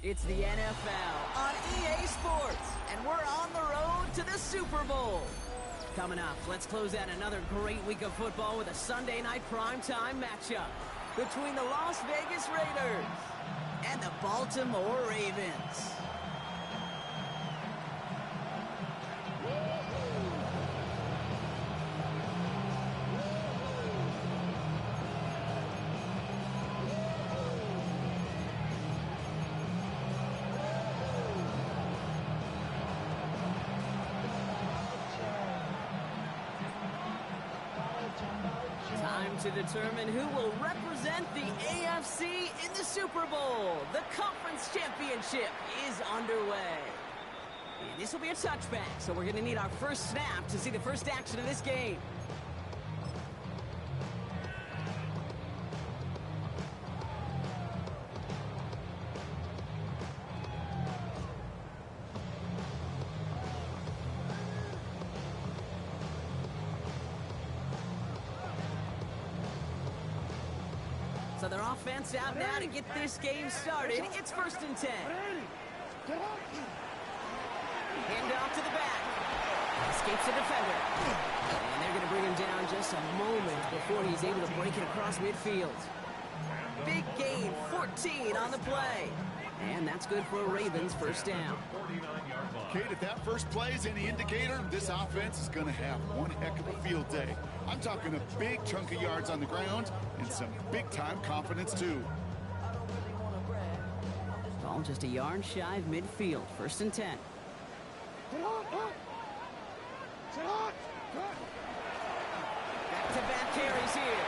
It's the NFL on EA Sports, and we're on the road to the Super Bowl. Coming up, let's close out another great week of football with a Sunday night primetime matchup between the Las Vegas Raiders and the Baltimore Ravens. Time to determine who will represent the AFC in the Super Bowl. The Conference Championship is underway. And this will be a touchback, so we're going to need our first snap to see the first action of this game. So their offense out now to get this game started. It's 1st and 10. Hand off to the back. Escapes the defender. And they're going to bring him down just a moment before he's able to break it across midfield. Big gain, 14 on the play. And that's good for a Ravens first down. Kate, if that first play is any indicator, this offense is going to have one heck of a field day. I'm talking a big chunk of yards on the ground and some big-time confidence, too. Ball just a yard shy of midfield. 1st and 10. Back-to-back carries here.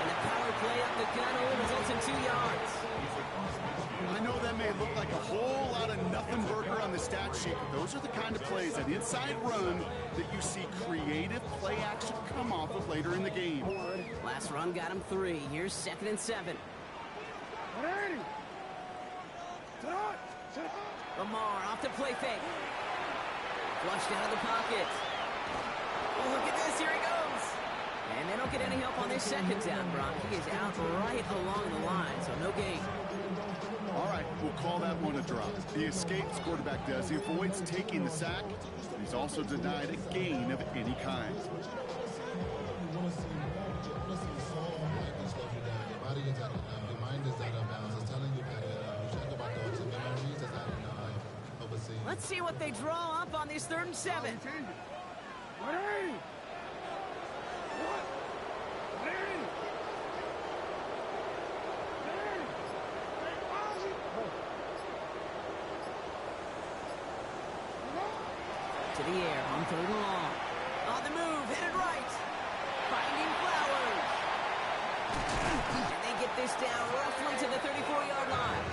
And the power play up the gun only results in 2 yards. I know that may look like a whole lot of nothing burger on the stat sheet, but those are the kind of plays, an inside run, that you see creative play action come off of later in the game. Last run got him 3. Here's 2nd and 7. Lamar off the play fake. Flushed out of the pocket. Oh, look at this. Here he goes. And they don't get any help on this 2nd down, Brock. He is out right along the line, so no gain. All right, we'll call that one a drop. The escapes quarterback does. He avoids taking the sack. He's also denied a gain of any kind. Let's see what they draw up on this 3rd and 7. To the air on 3rd and long. On the move, headed right. Finding Flowers. And they get this down roughly to the 34-yard line.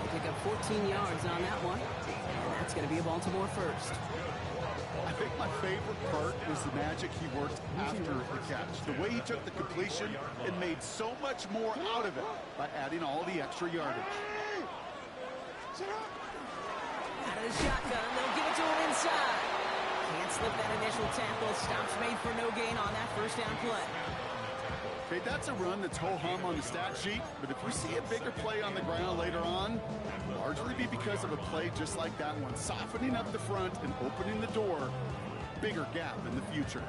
They pick up 14 yards on that one. And that's going to be a Baltimore first. I think my favorite part was the magic he worked after the catch. The way he took the completion and made so much more out of it by adding all the extra yardage. Out of the shotgun, they'll give it to him inside. Can't slip that initial tackle. Stops made for no gain on that 1st down play. Okay, that's a run that's ho-hum on the stat sheet, but if we see a bigger play on the ground later on, it'll largely be because of a play just like that one, softening up the front and opening the door, bigger gap in the future.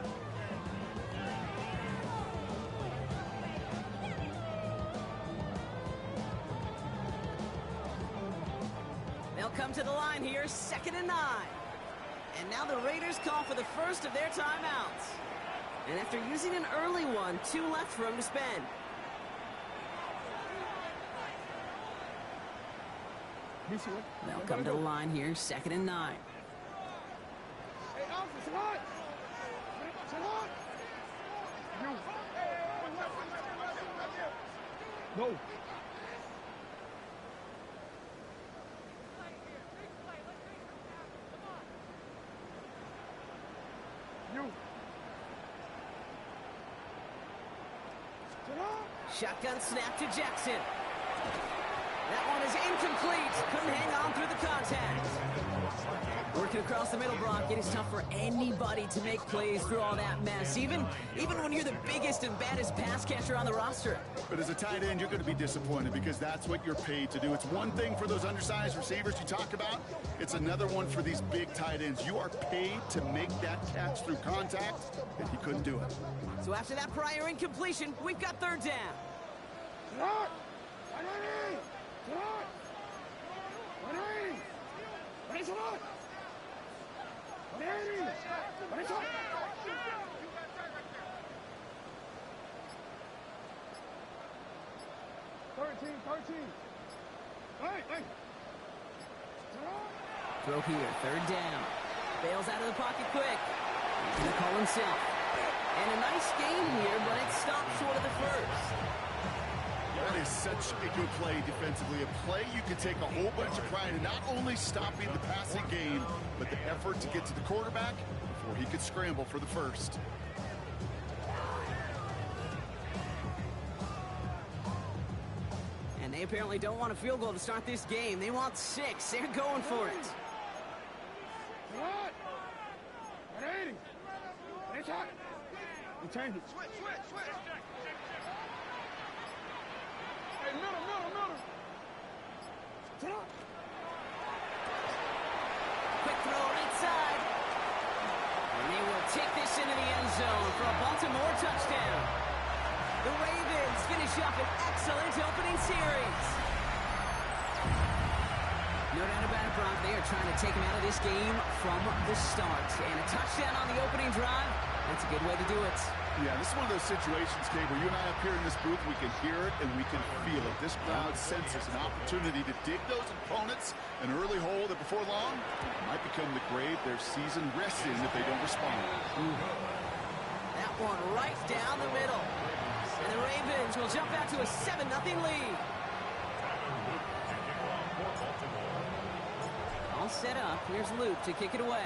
They'll come to the line here, 2nd and 9. And now the Raiders call for the first of their timeouts. And after using an early one, 2 left for him to spend. They'll come to the line here, 2nd and 9. No. Shotgun snap to Jackson. That one is incomplete. Couldn't hang on through the contact. Working across the middle, Brock, it is tough for anybody to make plays through all that mess, even when you're the biggest and baddest pass catcher on the roster. But as a tight end, you're going to be disappointed because that's what you're paid to do. It's one thing for those undersized receivers you talk about. It's another one for these big tight ends. You are paid to make that catch through contact, and he couldn't do it. So after that prior incompletion, we've got third down. Throw here, third down. Bails out of the pocket quick. He's going to call himself. And a nice game here, but it stopped short of the first. That is such a good play defensively. A play you could take a whole bunch of pride in not only stopping the passing game, but the effort to get to the quarterback before he could scramble for the first. And they apparently don't want a field goal to start this game. They want 6. They're going for it. Change it. Switch. Hey, middle. Quick throw right side. And they will take this into the end zone for a Baltimore touchdown. The Ravens finish up an excellent opening series. No doubt about it, Brock. They are trying to take him out of this game from the start. And a touchdown on the opening drive, that's a good way to do it. Yeah, this is one of those situations, Kate, where you and I up here in this booth, we can hear it and we can feel it. This crowd senses an opportunity to dig those opponents an early hole that before long might become the grave their season rests in if they don't respond. That one right down the middle. And the Ravens will jump out to a 7-0 lead. All set up. Here's Luke to kick it away.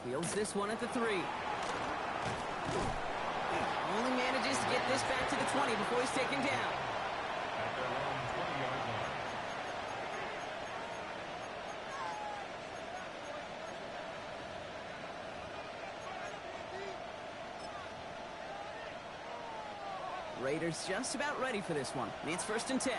Fields this one at the 3. Only manages to get this back to the 20 before he's taken down. Raiders just about ready for this one. It's 1st and 10.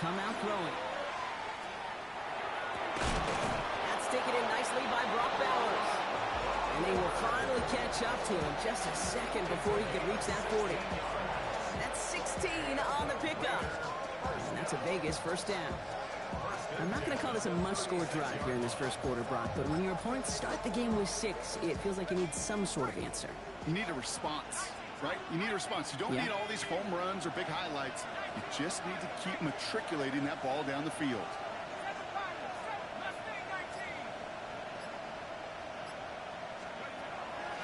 Come out throwing. That's taken in nicely by Brock Bowers. And they will finally catch up to him just a second before he can reach that 40. That's 16 on the pickup. And that's a Vegas first down. I'm not going to call this a must-score drive here in this first quarter, Brock, but when your opponents start the game with 6, it feels like you need some sort of answer. You need a response. Right? You need a response. You don't need all these home runs or big highlights. You just need to keep matriculating that ball down the field.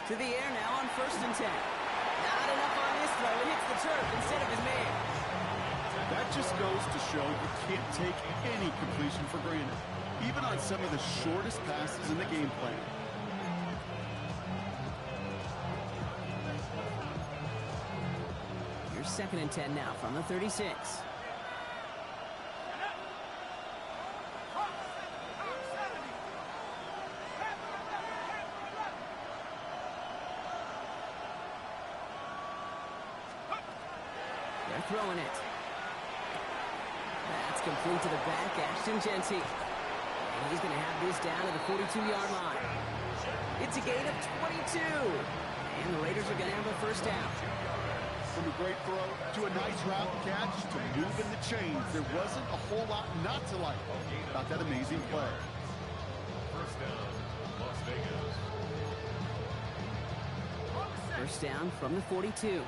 To the air now on 1st and 10. Not enough on this throw. It hits the turf instead of his man. That just goes to show you can't take any completion for granted, even on some of the shortest passes in the game plan. Here's 2nd and 10 now from the 36. They're throwing it. That's complete to the back, Ashton Genty. And he's going to have this down to the 42-yard line. It's a gain of 22. And the Raiders are going to have a first down. From a great throw to a nice route catch to moving the chains, there wasn't a whole lot not to like about that amazing play. First down, Las Vegas. First down from the 42.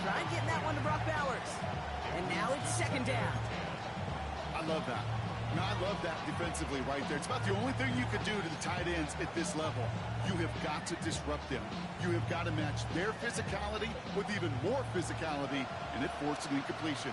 Tried getting that one to Brock Bowers. And now it's second down. I love that. I love that defensively right there. It's about the only thing you could do to the tight ends at this level. You have got to disrupt them. You have got to match their physicality with even more physicality, and it forced an incompletion.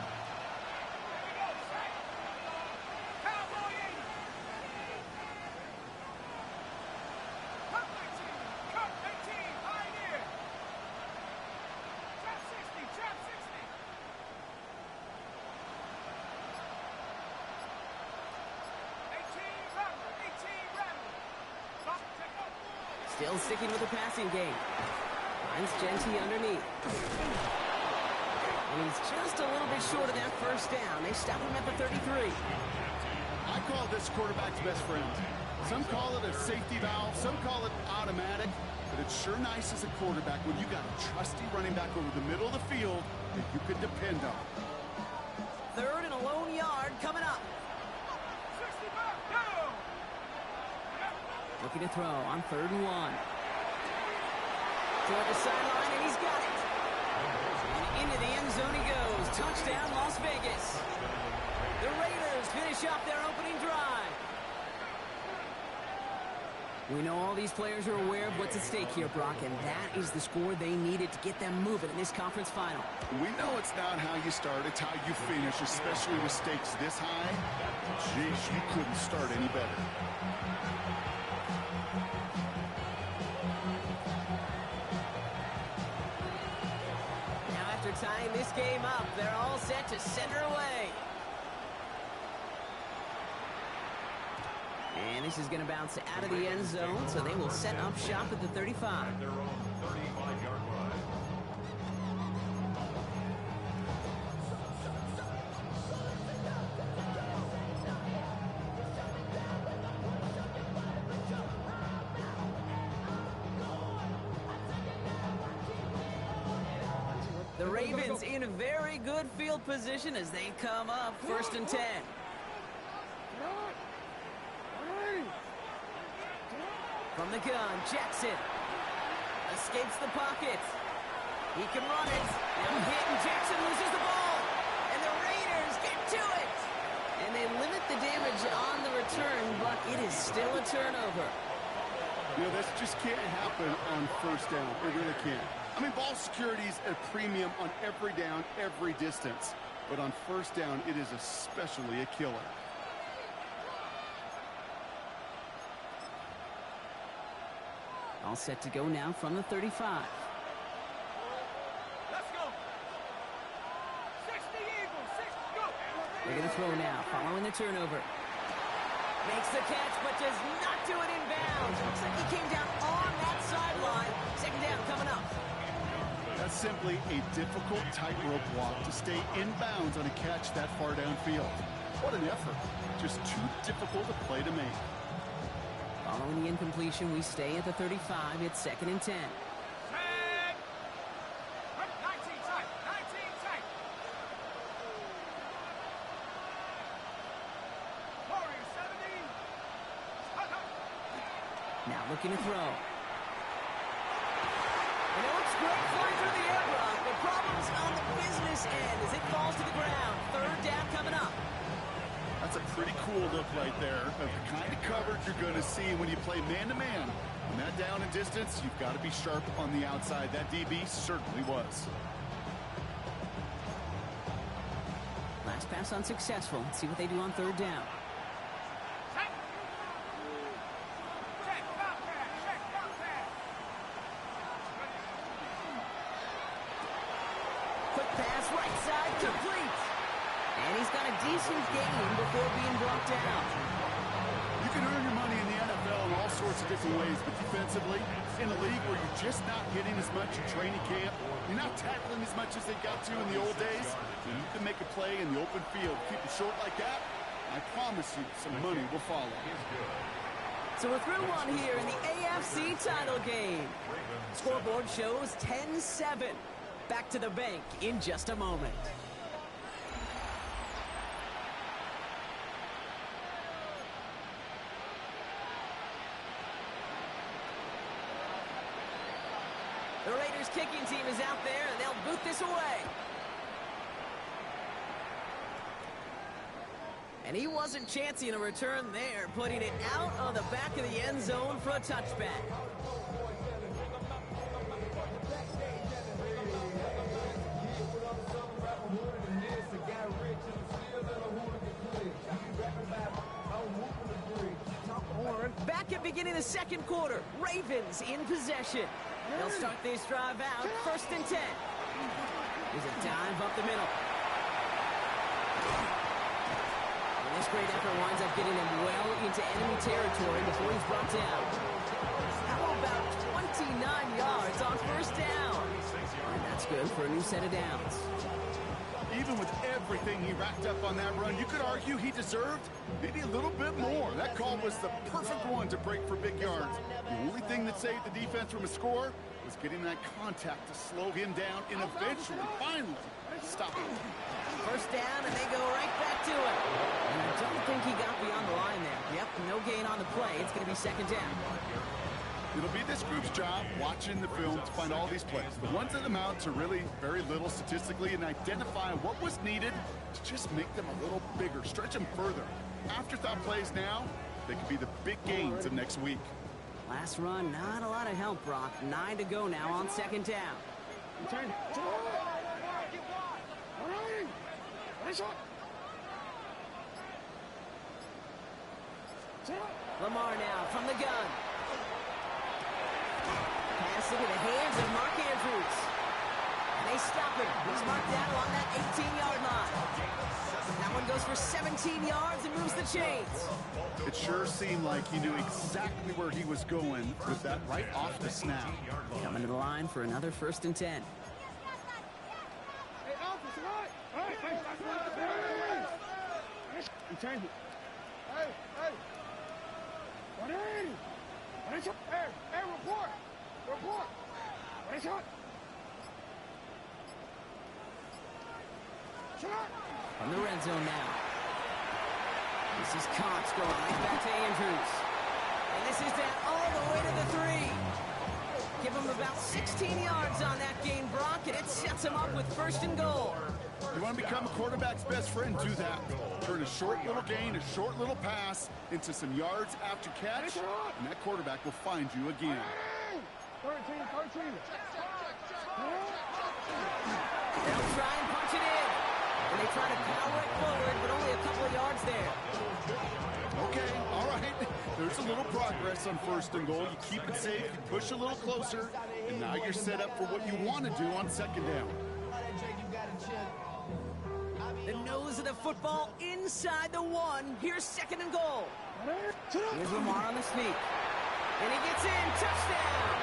Still sticking with the passing game. Finds Genty underneath. And he's just a little bit short of that first down. They stop him at the 33. I call this quarterback's best friend. Some call it a safety valve, some call it automatic, but it's sure nice as a quarterback when you got a trusty running back over the middle of the field that you can depend on. Third and a lone yard coming up. Looking to throw on 3rd and 1. Toward the sideline, and he's got it. And into the end zone he goes. Touchdown, Las Vegas. The Raiders finish off their opening drive. We know all these players are aware of what's at stake here, Brock, and that is the score they needed to get them moving in this conference final. We know it's not how you start, it's how you finish, especially with stakes this high. Jeez, you couldn't start any better. After tying this game up, they're all set to center away. And this is going to bounce out of the end zone, so they will set up shop at the 35. Their own 35-yard line. The Ravens in very good field position as they come up 1st and 10. From the gun, Jackson escapes the pocket. He can run it. No hit, and Jackson loses the ball. And the Raiders get to it. And they limit the damage on the return, but it is still a turnover. You know, this just can't happen on 1st down. It really can't. I mean, ball security is a premium on every down, every distance. But on 1st down, it is especially a killer. All set to go now from the 35. Let's go. 60 Eagles, 60, go. They're going to throw now, following the turnover. Makes the catch, but does not do it in bounds. Looks like he came down on that sideline. 2nd down coming up. That's simply a difficult tightrope walk to stay in bounds on a catch that far downfield. What an effort. Just too difficult a play to make. Following the incompletion, we stay at the 35. It's 2nd and 10. Tag. 19 tight, 19 tight. Warrior 70. Now looking to throw. And it looks great flying through the air, Brock. The problem's on the business end as it falls to the ground. 3rd down coming up. That's a pretty cool look right there of the kind of coverage you're going to see when you play man-to-man. On that down and distance, you've got to be sharp on the outside. That DB certainly was. Last pass unsuccessful. Let's see what they do on 3rd down. Check. Check, bounce pass, check, bounce pass. Quick pass, right side, complete. And he's got a decent gain before being brought down. You can earn your money in the NFL in all sorts of different ways, but defensively, in a league where you're just not hitting as much in training camp, you're not tackling as much as they got to in the old days, and you can make a play in the open field. Keep it short like that, I promise you some money will follow. So we're through one here in the AFC title game. Scoreboard shows 10-7. Back to the bank in just a moment. The Raiders kicking team is out there, and they'll boot this away. And he wasn't chancing a return there, putting it out of the back of the end zone for a touchback. Back at beginning of the second quarter, Ravens in possession. They'll start this drive out, 1st and 10. Here's a dive up the middle. And this great effort winds up getting him well into enemy territory before he's brought down. How about 29 yards on 1st down? And that's good for a new set of downs. Even with everything he racked up on that run, you could argue he deserved maybe a little bit more. That call was the perfect one to break for big yards. The only thing that saved the defense from a score was getting that contact to slow him down and eventually, finally, stop him. 1st down, and they go right back to it. And I don't think he got beyond the line there. Yep, no gain on the play. It's going to be 2nd down. It'll be this group's job, watching the film, to find all these plays. The ones that amount to really very little statistically, and identify what was needed to just make them a little bigger, stretch them further. Afterthought plays now, they could be the big gains of next week. Last run, not a lot of help, Brock. 9 to go now on 2nd down. Lamar now from the gun. Pass into the hands of Mark Andrews. And they stop him. He's marked down along that 18-yard line. That one goes for 17 yards and moves the chains. It sure seemed like he knew exactly where he was going with that right off the snap. Coming to the line for another 1st and 10. From the red zone now. This is Cox going right back to Andrews. And this is down all the way to the 3. Give him about 16 yards on that gain, Brock, and it sets him up with 1st and goal. You want to become a quarterback's best friend, do that. Turn a short little gain, a short little pass into some yards after catch, and that quarterback will find you again. 13. They'll try and punch it in. And they try to power it forward, but only a couple of yards there. Okay, all right. There's a little progress on 1st and goal. You keep it safe, you push a little closer, and now you're set up for what you want to do on 2nd down. The nose of the football inside the 1. Here's 2nd and goal. Here's Lamar on the sneak. And he gets in. Touchdown.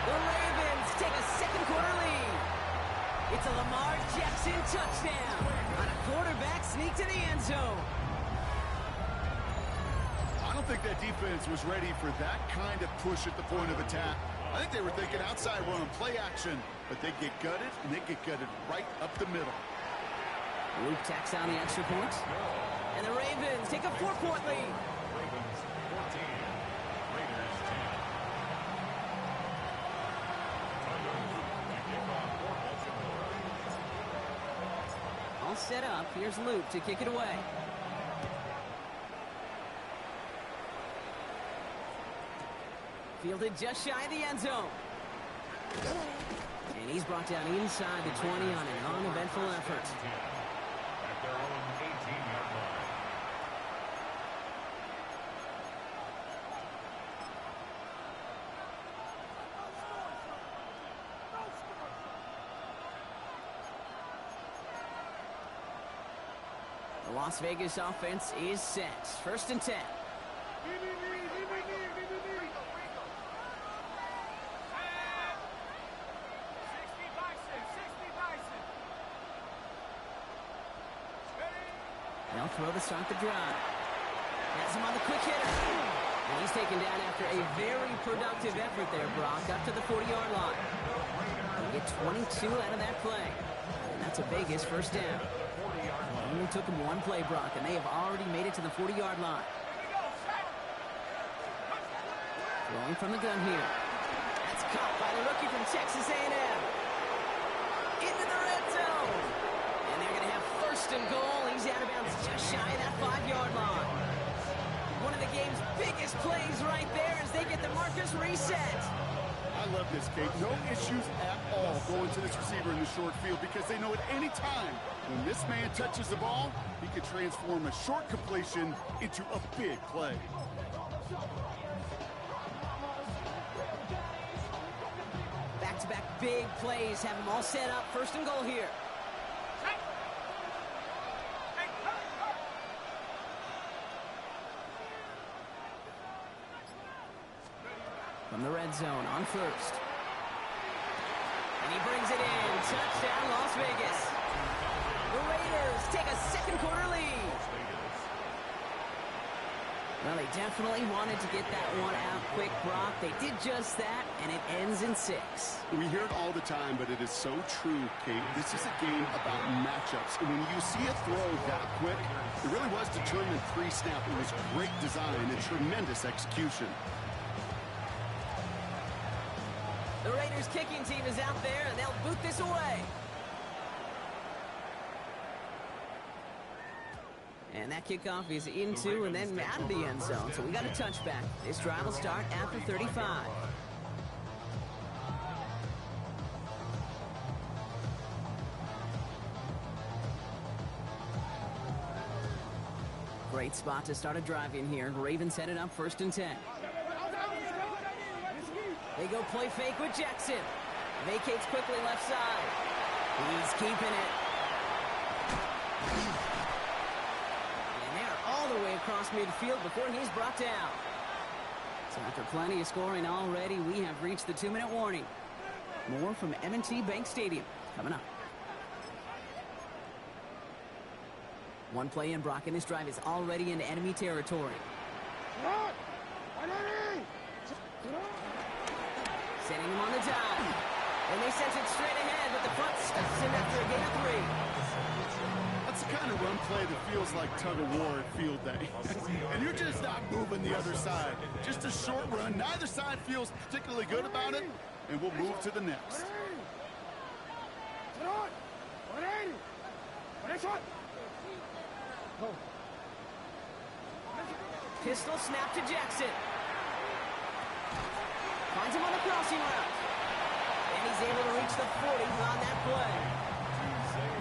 The Ravens take a 2nd quarter lead. It's a Lamar Jackson touchdown on a quarterback sneak to the end zone. I don't think that defense was ready for that kind of push at the point of attack. I think they were thinking outside run, play action, but they get gutted, and they get gutted right up the middle. Luke tacks on the extra point. And the Ravens take a 4-point lead. Ravens 14, Raiders 10. All set up. Here's Luke to kick it away. Fielded just shy of the end zone. And he's brought down inside the 20 on an uneventful effort. At their own 18-yard line. The Las Vegas offense is set. 1st and 10. They'll throw to start the drive. Has him on the quick hitter. And he's taken down after a very productive effort there, Brock, up to the 40-yard line. They get 22 out of that play. And that's a Vegas 1st down. It only took them one play, Brock, and they have already made it to the 40-yard line. Throwing from the gun here. That's Caught by the rookie from Texas A&M. Into the red zone. And they're going to have first and goal. He's out of bounds just shy of that 5-yard line. One of the game's biggest plays right there as they get the markers reset. I love this, Kate. No issues at all going to this receiver in the short field because they know at any time when this man touches the ball, he can transform a short completion into a big play. Back-to-back big plays have them all set up. First and goal here. From the red zone on first. And he brings it in. Touchdown, Las Vegas. The Raiders take a second quarter lead. Well, they definitely wanted to get that one out quick, Brock. They did just that, and it ends in 6. We hear it all the time, but it is so true, Kate. This is a game about matchups. And when you see a throw that quick, it really was determined pre-snap. It was great design and tremendous execution. The Raiders kicking team is out there, and they'll boot this away. And that kickoff is into and then out of the end zone. So we got a touchback. This drive will start after 35. Great spot to start a drive in here. Ravens headed up first and 10. They go play fake with Jackson. Vacates quickly left side. He's keeping it. And they're all the way across midfield before he's brought down. So after plenty of scoring already, we have reached the 2-minute warning. More from M&T Bank Stadium coming up. One play in, Brock, and this drive is already into enemy territory. Setting him on the dive. And they sent it straight ahead, but the front stuffs him after a gain of 3. That's the kind of run play that feels like tug-of-war at field day. And you're just not moving the other side. Just a short run. Neither side feels particularly good about it, and we'll move to the next. Pistol snap to Jackson. Finds him on the crossing route. And he's able to reach the 40 on that play.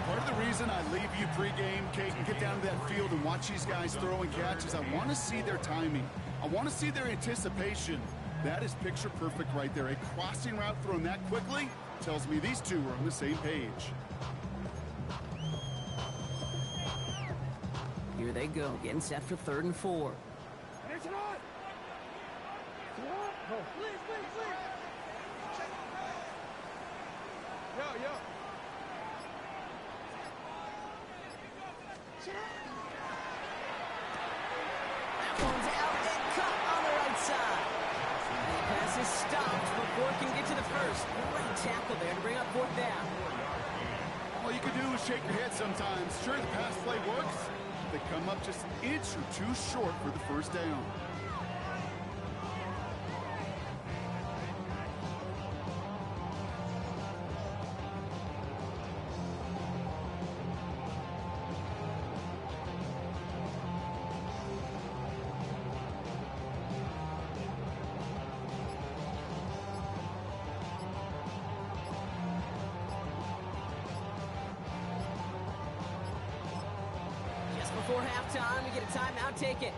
Part of the reason I leave you pregame, Kate, and get down to that field and watch these guys throw and catch is I want to see their timing. I want to see their anticipation. That is picture perfect right there. A crossing route thrown that quickly tells me these two are on the same page. Here they go, getting set for 3rd and 4. That one's out and cut on the right side. And the pass is stopped before it can get to the first. Great tackle there to bring up 4th down. All you can do is shake your head sometimes. Sure, the pass play works. They come up just an inch or two short for the first down. Before halftime, we get a timeout, take it.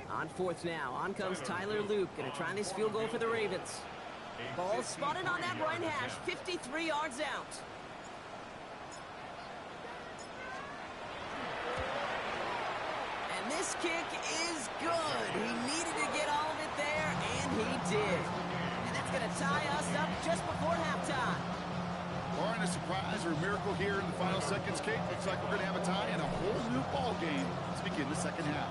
On 4th now, on comes Tyler Luke, gonna try this field goal for the Ravens. Ball spotted on that right hash, 53 yards out. And this kick is good. He needed to get all of it there, and he did. And that's gonna tie us up just before halftime. Barring a surprise or a miracle here in the final seconds, Kate, looks like we're going to have a tie and a whole new ball game to begin the second half.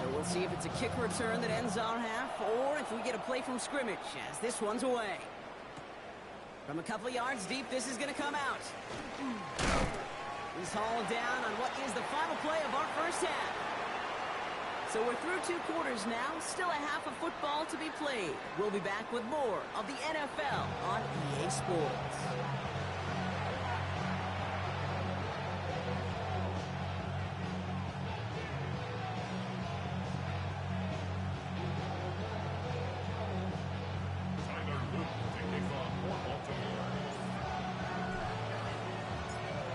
So we'll see if it's a kick return that ends our half, or if we get a play from scrimmage as this one's away. From a couple of yards deep, this is going to come out. He's hauled down on what is the final play of our first half. So we're through 2 quarters now, still a half of football to be played. We'll be back with more of the NFL on EA Sports.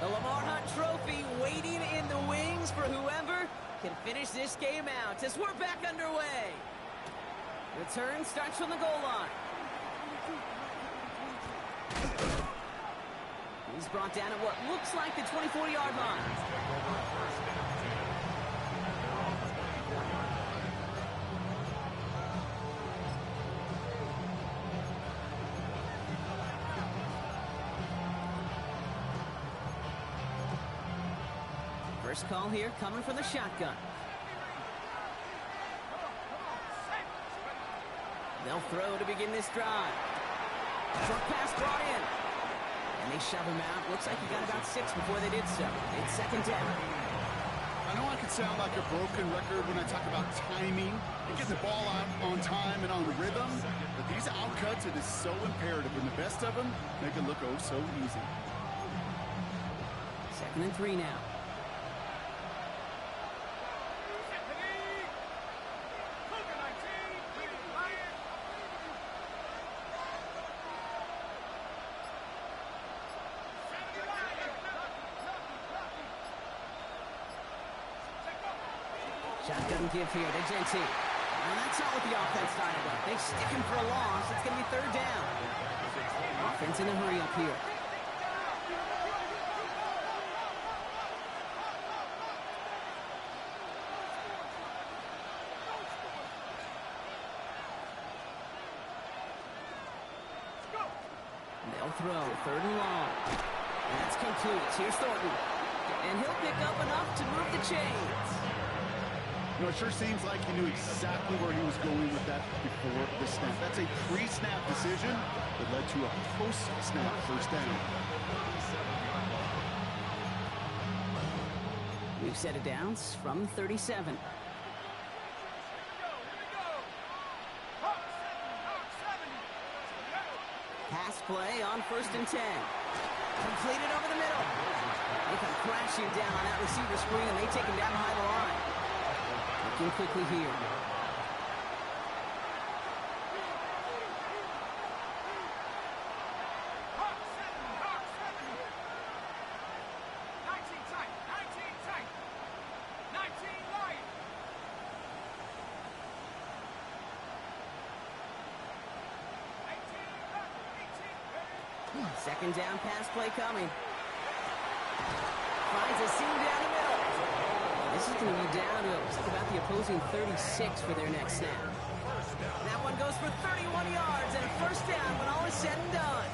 The Lamar Hunt Trophy waiting in the wings for whoever can finish this game out as we're back underway. Return starts from the goal line. He's brought down at what looks like the 24-yard line. First call here coming from the shotgun. They'll throw to begin this drive. Short pass brought in. And they shove him out. Looks like he got about 6 before they did so. It's second down. I know I can sound like a broken record when I talk about timing and getting the ball out on time and on rhythm, but these outcuts, it is so imperative, and the best of them make it look oh so easy. 2nd and 3 now. Shotgun give here to Genty. And that's not what the offense started with. They stick him for a loss. It's going to be 3rd down. Offense in a hurry up here. They'll throw 3rd and long. And that's complete. Here's Thornton. And he'll pick up enough to move the chains. You know, it sure seems like he knew exactly where he was going with that before the snap. That's a pre-snap decision that led to a post-snap first down. We've set it down from 37. Pass play on 1st and 10. Completed over the middle. They come crashing down on that receiver screen, and they take him down behind the line. Looking quickly here. Second down pass play coming. Finds a seam down the middle. This is going to be down to about the opposing 36 for their next snap. That one goes for 31 yards and a first down when all is said and done.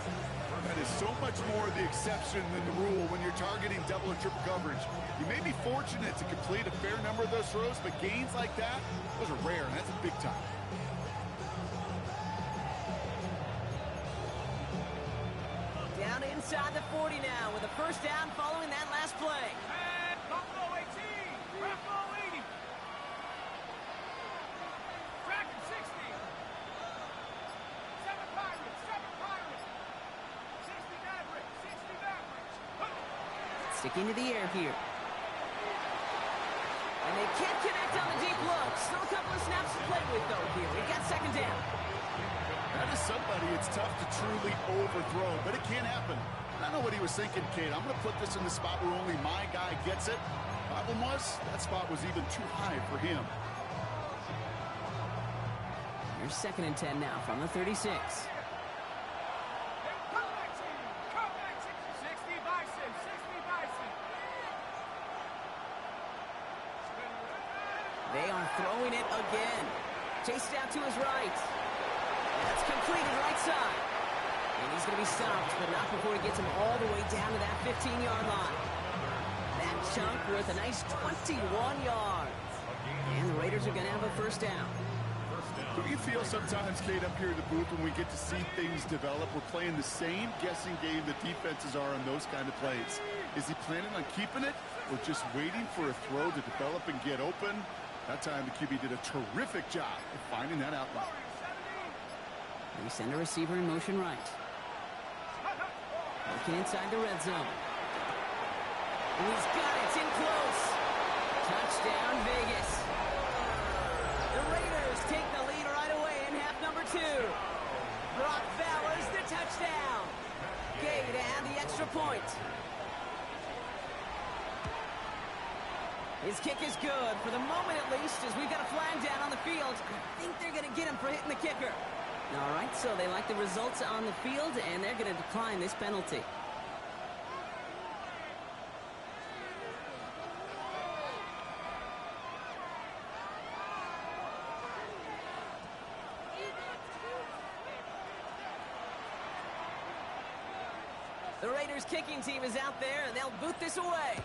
That is so much more the exception than the rule when you're targeting double or triple coverage. You may be fortunate to complete a fair number of those throws, but gains like that, those are rare, and that's big time. Down inside the 40 now with a first down following that last play. And Buffalo 18, Buffalo 80. Tracking 60. 7 Pirates, 60 Mavericks, 60 Mavericks. Sticking to the air here. And they can't connect on the deep look. Still a couple of snaps to play with, though, here. We've got second down. That is somebody it's tough to truly overthrow, but it can happen. I know what he was thinking, Kate. I'm going to put this in the spot where only my guy gets it. Problem was, that spot was even too high for him. Here's 2nd and 10 now from the 36. Come back, team. Come back, team. 60 Bison, 60 Bison. They are throwing it again. Chased out to his right. That's completed right side. And he's going to be stopped, but not before he gets him all the way down to that 15-yard line. That chunk worth a nice 21 yards. And the Raiders are going to have a first down. Don't you feel sometimes, Kate, up here in the booth when we get to see things develop, we're playing the same guessing game that defenses are on those kind of plays? Is he planning on keeping it or just waiting for a throw to develop and get open? That time the QB did a terrific job of finding that outlet. They send a receiver in motion right. Looking inside the red zone. And he's got it. It's in close. Touchdown, Vegas. The Raiders take the lead right away in half number 2. Brock Bowers the touchdown. Gay to add the extra point. His kick is good, for the moment at least, as we've got a flag down on the field. I think they're going to get him for hitting the kicker. All right, so they like the results on the field, and they're going to decline this penalty. The Raiders kicking team is out there, and they'll boot this away.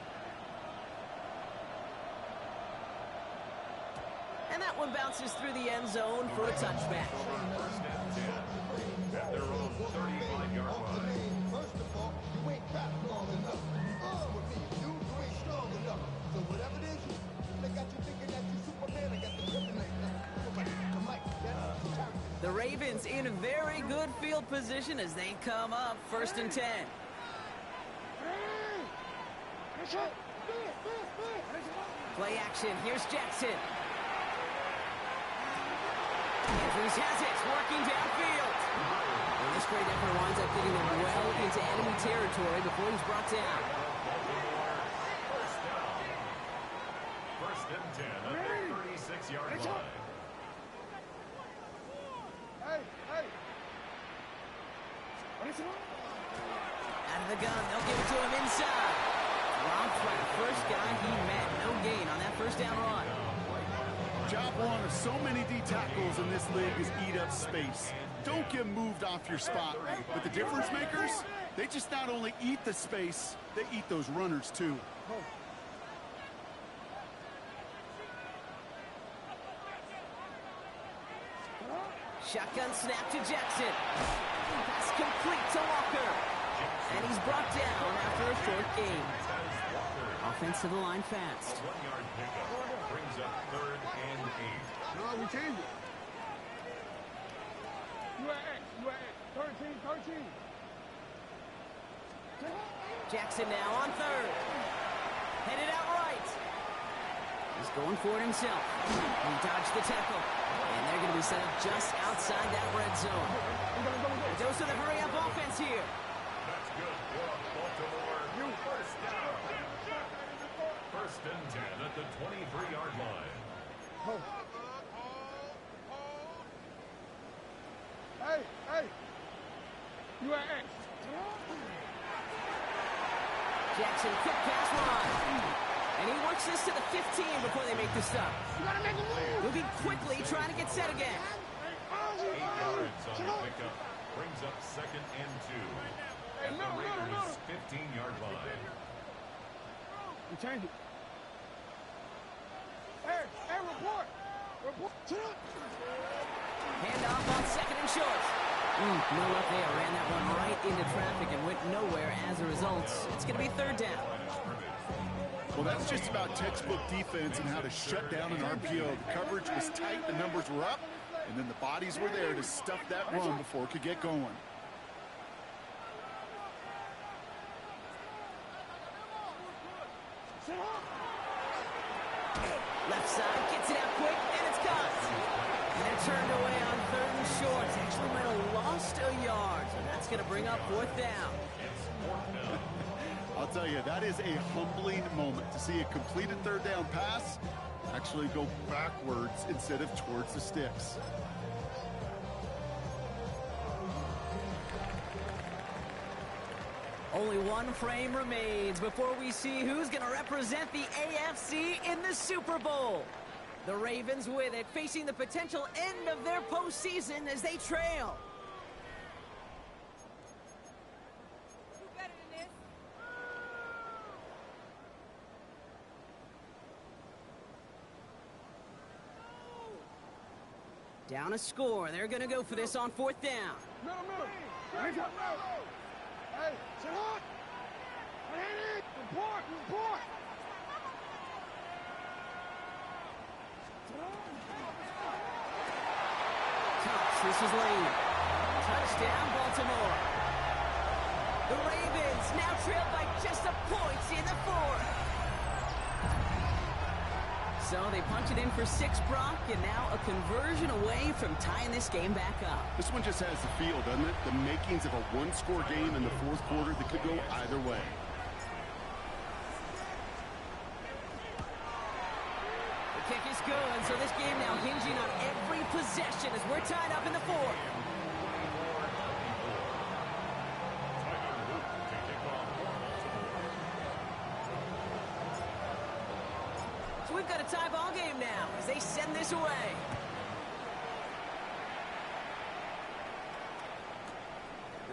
And that one bounces through the end zone for a touchback. First and 10 at their own 35-yard line. First of all, you ain't got long enough. With me, you ain't strong enough. So whatever it is, they got you thinking that you Superman. I got the kryptonite. The Ravens in a very good field position as they come up first and 10. Play action. Here's Jackson. Andrews has it, working downfield. And this great effort winds up getting them well into enemy territory before he's brought down. First and 10 at the 36-yard line. Out of the gun, they'll give it to him inside. Robbed by the first guy he met. No gain on that first down run. Job one of so many D tackles in this league is eat up space. Don't get moved off your spot. But the difference makers, they just not only eat the space, they eat those runners too. Shotgun snap to Jackson. Pass complete to Walker. And he's brought down after a short gain. Offense to the line fast. 1-yard pickup brings up 3rd and 8. No, we changed it. You at X. 13. Jackson now on 3rd. Headed out right. He's going for it himself. He dodged the tackle. And they're going to be set up just outside that red zone. Goes to the hurry-up offense here. That's good for Baltimore. First down. First and 10 at the 23-yard line. Hey. You at X. Jackson, quick pass run. And he works this to the 15 before they make the stop. You gotta make a move. Moving quickly, trying to get set again. 8 yards on the pickup brings up 2nd and 2 at the Raiders' 15-yard line. We change it. Hey, report. Handoff on 2nd and short. No luck there. Ran that one right into traffic and went nowhere as a result. It's going to be 3rd down. Well, that's just about textbook defense and how to shut down an RPO. The coverage was tight, the numbers were up, and then the bodies were there to stuff that run before it could get going. Left side, gets it out quick, and it's caught. And they're turned away on 3rd and short. Actually might have lost a yard, so that's going to bring up 4th down. I'll tell you, that is a humbling moment to see a completed 3rd down pass actually go backwards instead of towards the sticks. Only one frame remains before we see who's going to represent the AFC in the Super Bowl. The Ravens with it, facing the potential end of their postseason as they trail. Down a score. They're going to go for this on 4th down. Middle. Hey, sit up. Report. This is lead. Touchdown, Baltimore. The Ravens now trail by just a point in the fourth. So they punch it in for 6, Brock, and now a conversion away from tying this game back up. This one just has the feel, doesn't it? The makings of a one-score game in the fourth quarter that could go either way. The kick is good, so this game now hinging on every possession as we're tied up in the fourth. So we've got a tie ball game now as they send this away.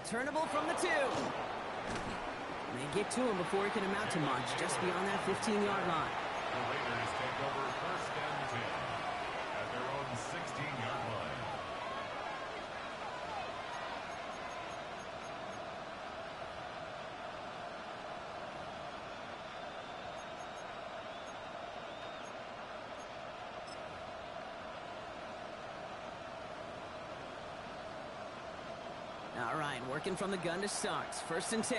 Returnable from the 2. They get to him before he can amount to much, just beyond that 15-yard line. The Raiders take over first and 10 at their own 16-yard line. All right, working from the gun to start. First and 10.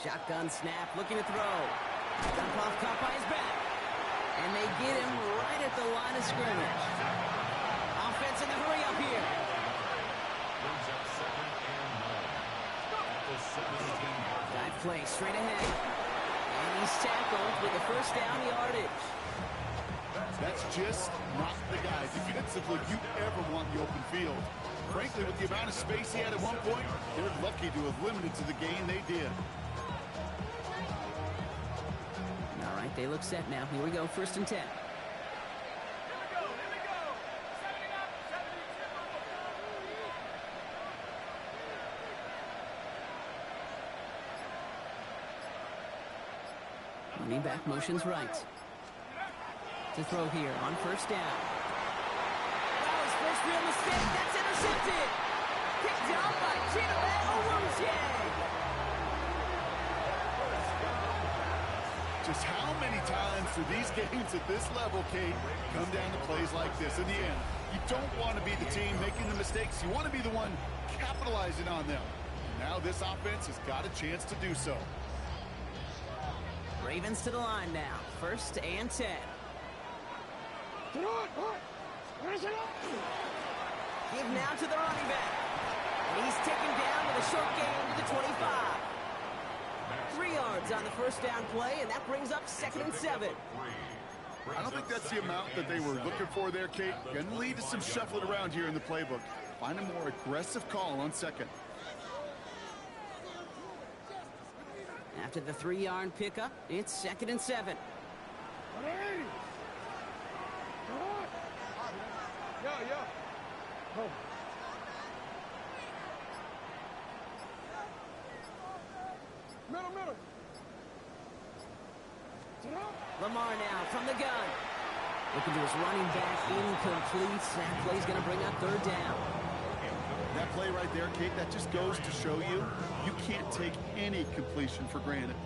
Shotgun snap, looking to throw. Dump off, caught by his back. And they get him right at the line of scrimmage. Offense in the hurry up here. Brings up second and 9 at the 17-yard line. Dive play straight ahead. And he's tackled with the first down yardage. That's just not the guy defensively you ever want in the open field. Frankly, with the amount of space he had at one point, they're lucky to have limited to the gain they did. All right, they look set now. Here we go, first and 10. Running back motions right. To throw here on first down. That was first real mistake. That's intercepted. Picked up by Just how many times do these games at this level, Kate, come down to plays like this? In the end, you don't want to be the team making the mistakes. You want to be the one capitalizing on them. Now this offense has got a chance to do so. Ravens to the line now. First and 10. Give now to the running back. And he's taken down with a short gain to the 25. 3 yards on the first down play, and that brings up second and 7. I don't think that's the amount that they were looking for there, Kate. Going to lead to some shuffling around here in the playbook. Find a more aggressive call on second. After the 3-yard pickup, it's second and 7. Lamar now from the gun. Looking to his running back, incomplete. That play's going to bring up third down. That play right there, Kate, that just goes to show you, you can't take any completion for granted.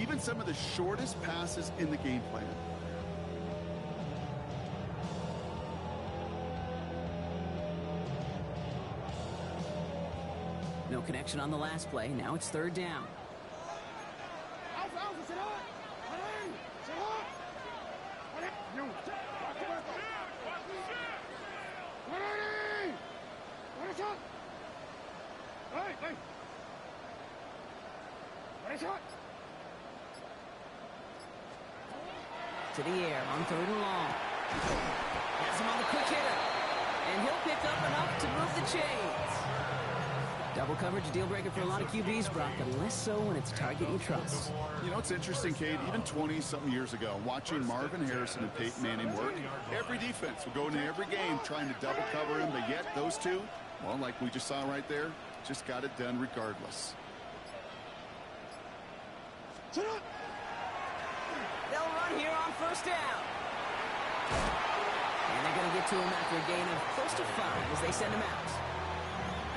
Even some of the shortest passes in the game plan. No connection on the last play. Now it's third down. To the air on third and long. Has him on the quick hitter. And he'll pick up enough to move the chains. Double coverage, a deal breaker for a lot of QBs, Brock, but less so when it's a target you trust. You know, it's interesting, Kate, even 20-something years ago, watching Marvin Harrison and Peyton Manning work, every defense would go into every game trying to double cover him, but yet those two, well, like we just saw right there, just got it done regardless. They'll run here on first down. And they're going to get to him after a gain of close to 5 as they send him out.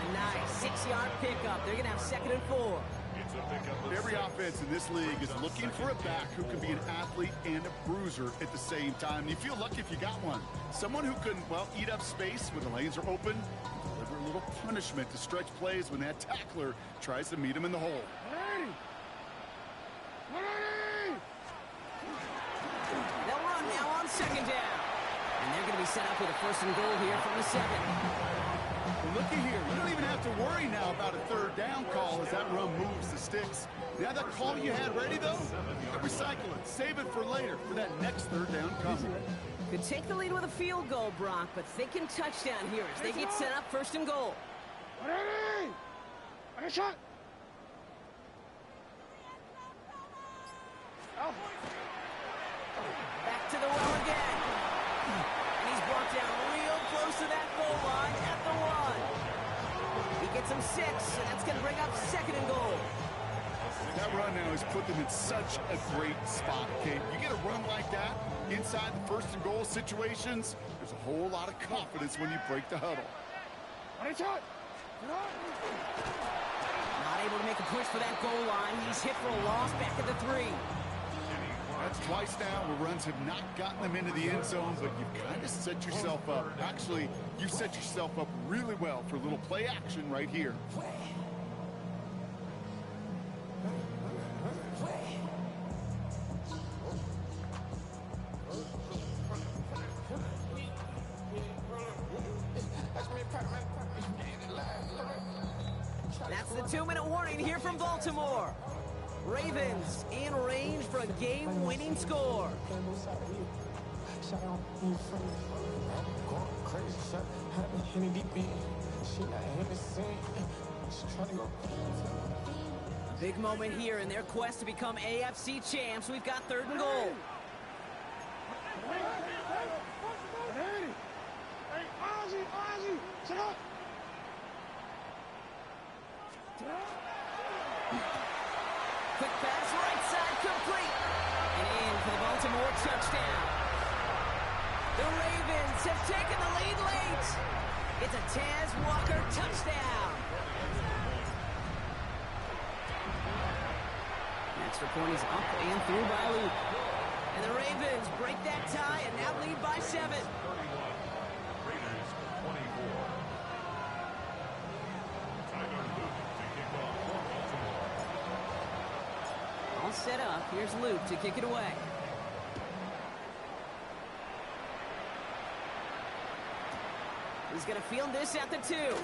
A nice 6-yard pickup. They're going to have second and 4. It's a pickup of Every 6. offense in this league is looking for a back who can be an athlete and a bruiser at the same time. You feel lucky if you got one. Someone who can, well, eat up space when the lanes are open, and deliver a little punishment to stretch plays when that tackler tries to meet him in the hole. They'll run now on second down. And they're going to be set up with a first and goal here from the 7. Well, looky here. You don't even have to worry now about a third down call as that run moves the sticks. Now that call you had ready, though, you can recycle it. Save it for later for that next third down coming. Could take the lead with a field goal, Brock, but thinking touchdown here as they get set up first and goal. Back to the well again. And he's brought down real close to that goal line at the 1. He gets him 6, and that's going to bring up second and goal. That run now has put them in such a great spot, Kate. You get a run like that inside the first and goal situations, there's a whole lot of confidence when you break the huddle. Not able to make a push for that goal line. He's hit for a loss back at the 3. That's twice now where runs have not gotten them into the end zone, but you've kind of set yourself up. Actually, you've set yourself up really well for a little play action right here. That's the 2-minute warning here from Baltimore. Ravens in range for a game-winning score. Big moment here in their quest to become AFC champs. We've got third and goal. Quick pass, right side, complete. And in for the Baltimore touchdown. The Ravens have taken the lead late. It's a Taz Walker touchdown. Extra point is up and through by Luke. And the Ravens break that tie and now lead by 7. 31. Raiders 24. Tyler Luke to kick off for Baltimore. All set up. Here's Luke to kick it away. He's going to field this at the 2. And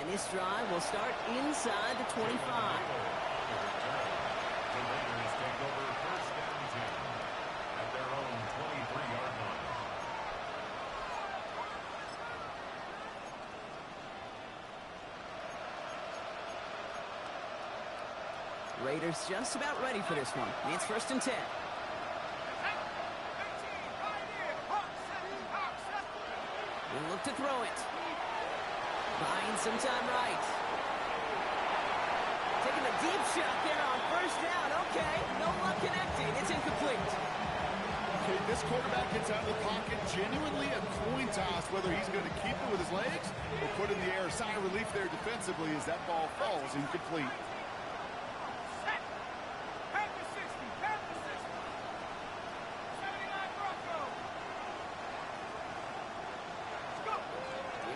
this drive will start inside the 25. The Raiders take over first down 10 at their own 23-yard line. Raiders just about ready for this one. It's first and 10. We'll look to throw it. Buying some time right. Taking a deep shot there on first down. Okay, no luck connecting. It's incomplete. Okay, this quarterback gets out of the pocket, genuinely a coin toss whether he's going to keep it with his legs or put in the air. A sigh of relief there defensively as that ball falls incomplete.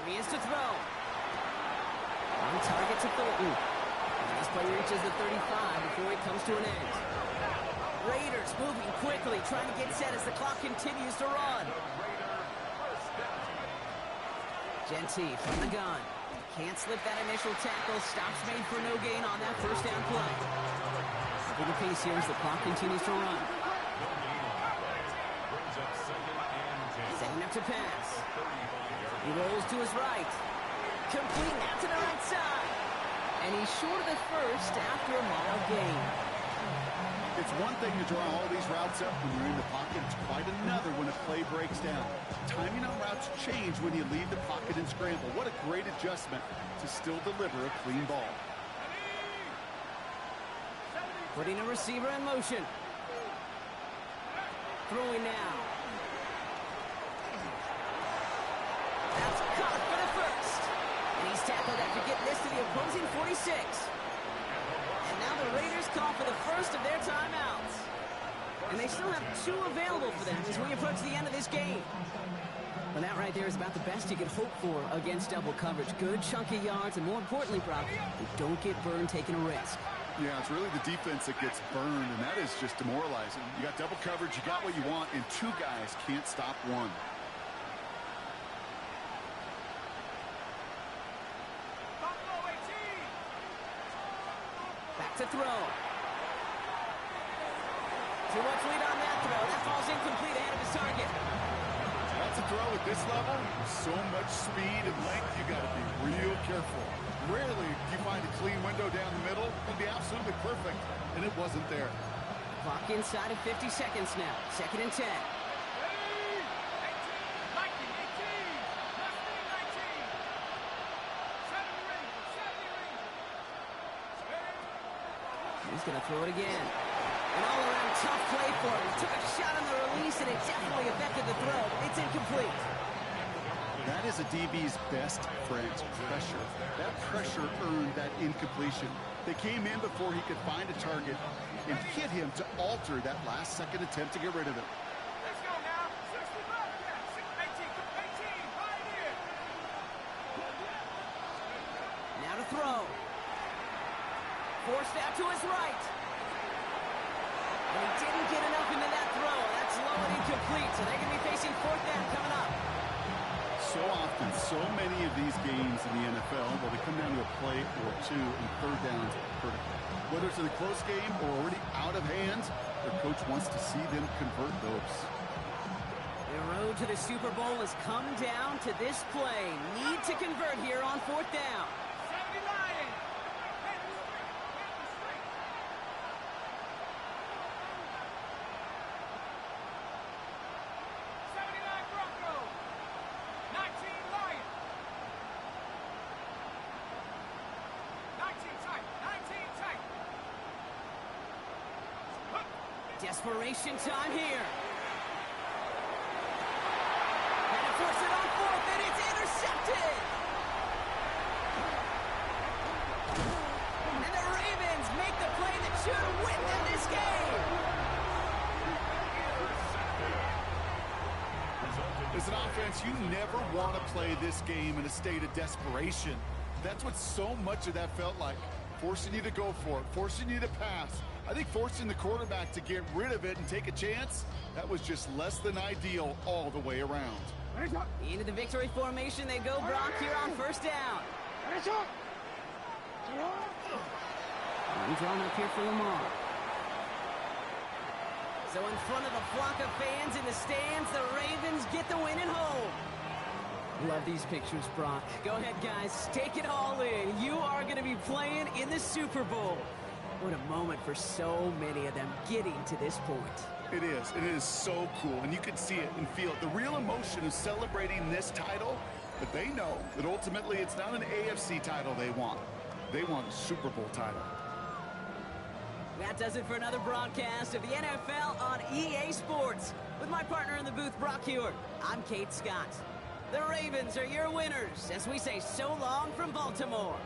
He is to throw. On target to Thornton. And this play reaches the 35 before it comes to an end. Raiders moving quickly, trying to get set as the clock continues to run. Genty from the gun. Can't slip that initial tackle. Stops made for no gain on that first down play. In the pace here as the clock continues to run. Setting up to pass. He rolls to his right. Complete now to the right side. And he's short of the first after a mile gain. It's one thing to draw all these routes up when you're in the pocket. It's quite another when a play breaks down. Timing on routes change when you leave the pocket and scramble. What a great adjustment to still deliver a clean ball. Putting a receiver in motion. Throwing now. That's caught for the first. And he's tackled after getting this to the opposing 46. first of their timeouts. And they still have 2 available for them as we approach the end of this game. Well, that right there is about the best you could hope for against double coverage. Good chunky yards, and more importantly, Brock, you don't get burned taking a risk. Yeah, it's really the defense that gets burned, and that is just demoralizing. You got double coverage, you got what you want, and 2 guys can't stop one. Back to throw. Too much lead on that throw. That falls incomplete ahead of his target. That's a throw at this level. So much speed and length, you got to be real careful. Rarely do you find a clean window down the middle. It'd be absolutely perfect, and it wasn't there. Clock inside of 50 seconds now. 2nd and 10. He's going to throw it again. An all-around tough play for him. Took a shot on the release, and it definitely affected the throw. It's incomplete. That is a DB's best friend, pressure. That pressure earned that incompletion. They came in before he could find a target and hit him to alter that last-second attempt to get rid of it. Let's go now. 65, yeah. 18, right here. Now to throw. Forced out to his right. And he didn't get enough into that throw. That's low and incomplete, so they're going to be facing 4th down coming up. So often, so many of these games in the NFL, well, they come down to a play or 2, and 3rd downs are critical. Whether it's in a close game or already out of hand, their coach wants to see them convert those. The road to the Super Bowl has come down to this play. Need to convert here on 4th down. 79. Desperation time here. And to force it on 4th, and it's intercepted. And the Ravens make the play that should win them this game. As an offense, you never want to play this game in a state of desperation. That's what so much of that felt like. Forcing you to go for it, forcing you to pass. I think forcing the quarterback to get rid of it and take a chance, that was just less than ideal all the way around. Into the victory formation they go, Brock, here on 1st down. Drawn up here for Lamar. So in front of a flock of fans in the stands, the Ravens get the win at home. Love these pictures, Brock. Go ahead, guys. Take it all in. You are going to be playing in the Super Bowl. What a moment for so many of them getting to this point. It is. It is so cool, and you can see it and feel it. The real emotion of celebrating this title, but they know that ultimately it's not an AFC title they want. They want a Super Bowl title. That does it for another broadcast of the NFL on EA Sports. With my partner in the booth, Brock Hewitt, I'm Kate Scott. The Ravens are your winners as we say so long from Baltimore.